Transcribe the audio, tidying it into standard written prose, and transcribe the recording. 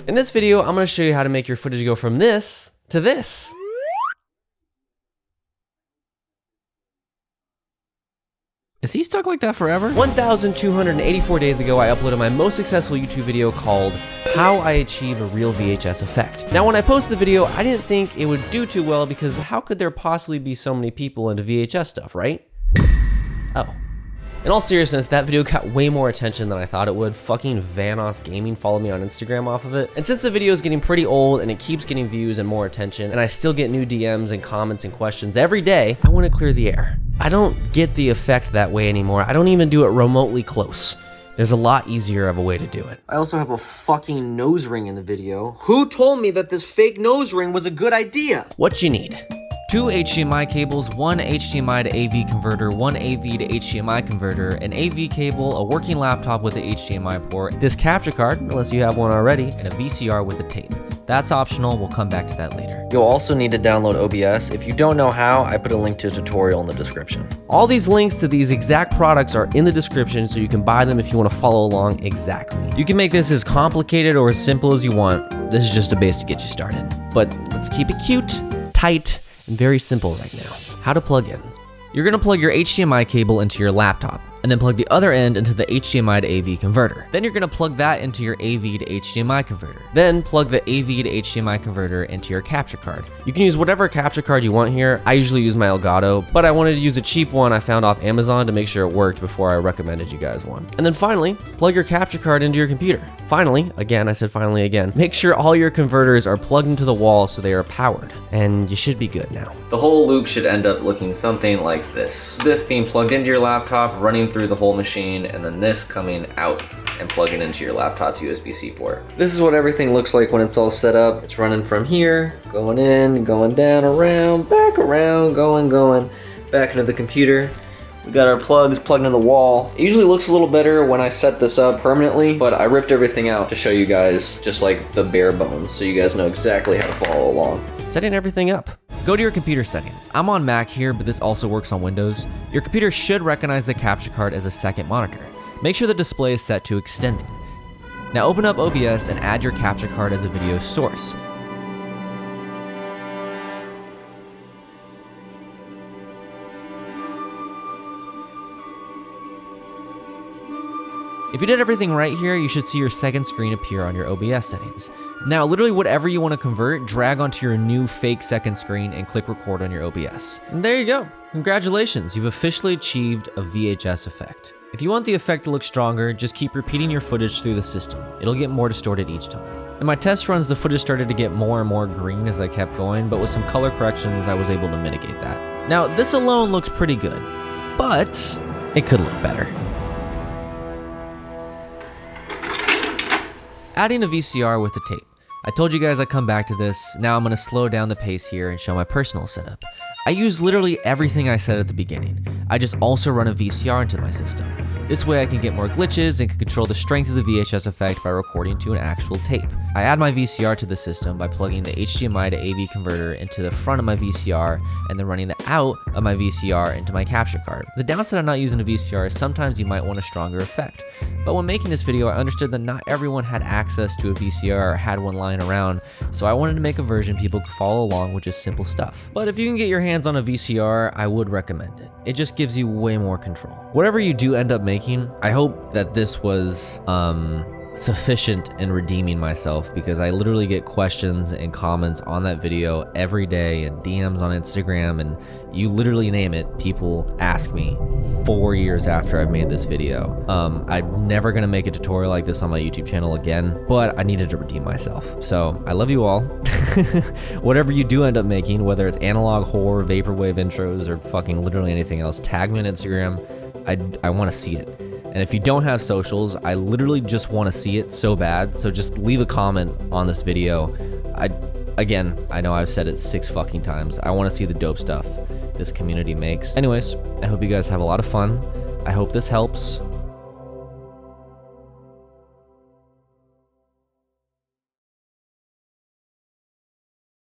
In this video, I'm gonna show you how to make your footage go from this to this. Is he stuck like that forever? 1,284 days ago, I uploaded my most successful YouTube video called How I Achieve a Real VHS Effect. Now, when I posted the video, I didn't think it would do too well because how could there possibly be so many people into VHS stuff, right? Oh. In all seriousness, that video got way more attention than I thought it would. Fucking Vanos Gaming followed me on Instagram off of it. And since the video is getting pretty old and it keeps getting views and more attention, and I still get new DMs and comments and questions every day, I want to clear the air. I don't get the effect that way anymore. I don't even do it remotely close. There's a lot easier of a way to do it. I also have a fucking nose ring in the video. Who told me that this fake nose ring was a good idea? What you need: 2 HDMI cables, 1 HDMI to AV converter, 1 AV to HDMI converter, an AV cable, a working laptop with an HDMI port, this capture card, unless you have one already, and a VCR with a tape. That's optional, we'll come back to that later. You'll also need to download OBS. If you don't know how, I put a link to a tutorial in the description. All these links to these exact products are in the description, so you can buy them if you want to follow along exactly. You can make this as complicated or as simple as you want. This is just a base to get you started. But let's keep it cute, tight, and very simple right now. How to plug in. You're gonna plug your HDMI cable into your laptop, and then plug the other end into the HDMI to AV converter. Then you're gonna plug that into your AV to HDMI converter. Then plug the AV to HDMI converter into your capture card. You can use whatever capture card you want here. I usually use my Elgato, but I wanted to use a cheap one I found off Amazon to make sure it worked before I recommended you guys one. And then finally, plug your capture card into your computer. Finally, again, I said finally again, make sure all your converters are plugged into the wall so they are powered, and you should be good now. The whole loop should end up looking something like this. This being plugged into your laptop, running through the whole machine, and then this coming out and plugging into your laptop's USB-C port. This is what everything looks like when it's all set up. It's running from here, going in, going down, around, back around, going, back into the computer. We got our plugs plugged into the wall. It usually looks a little better when I set this up permanently, but I ripped everything out to show you guys just like the bare bones so you guys know exactly how to follow along. Setting everything up. Go to your computer settings. I'm on Mac here, but this also works on Windows. Your computer should recognize the capture card as a second monitor. Make sure the display is set to extending. Now open up OBS and add your capture card as a video source. If you did everything right here, you should see your second screen appear on your OBS settings. Now, literally whatever you want to convert, drag onto your new fake second screen and click record on your OBS. And there you go. Congratulations, you've officially achieved a VHS effect. If you want the effect to look stronger, just keep repeating your footage through the system. It'll get more distorted each time. In my test runs, the footage started to get more and more green as I kept going, but with some color corrections, I was able to mitigate that. Now, this alone looks pretty good, but it could look better. Adding a VCR with a tape. I told you guys I'd come back to this. Now I'm gonna slow down the pace here and show my personal setup. I use literally everything I said at the beginning. I just also run a VCR into my system. This way I can get more glitches and can control the strength of the VHS effect by recording to an actual tape. I add my VCR to the system by plugging the HDMI to AV converter into the front of my VCR and then running the out of my VCR into my capture card. The downside of not using a VCR is sometimes you might want a stronger effect. But when making this video, I understood that not everyone had access to a VCR or had one lying around, so I wanted to make a version people could follow along with just simple stuff. But if you can get your hands on a VCR, I would recommend it. It just gives you way more control. Whatever you do end up making, I hope that this was sufficient in redeeming myself, because I literally get questions and comments on that video every day and DMs on Instagram, and you literally name it, people ask me 4 years after I've made this video. I'm never gonna make a tutorial like this on my YouTube channel again, but I needed to redeem myself. So I love you all. Whatever you do end up making, whether it's analog horror, vaporwave intros, or fucking literally anything else, tag me on Instagram. I want to see it. And if you don't have socials, I literally just want to see it so bad. So just leave a comment on this video. Again, I know I've said it 6 fucking times. I want to see the dope stuff this community makes. Anyways, I hope you guys have a lot of fun. I hope this helps.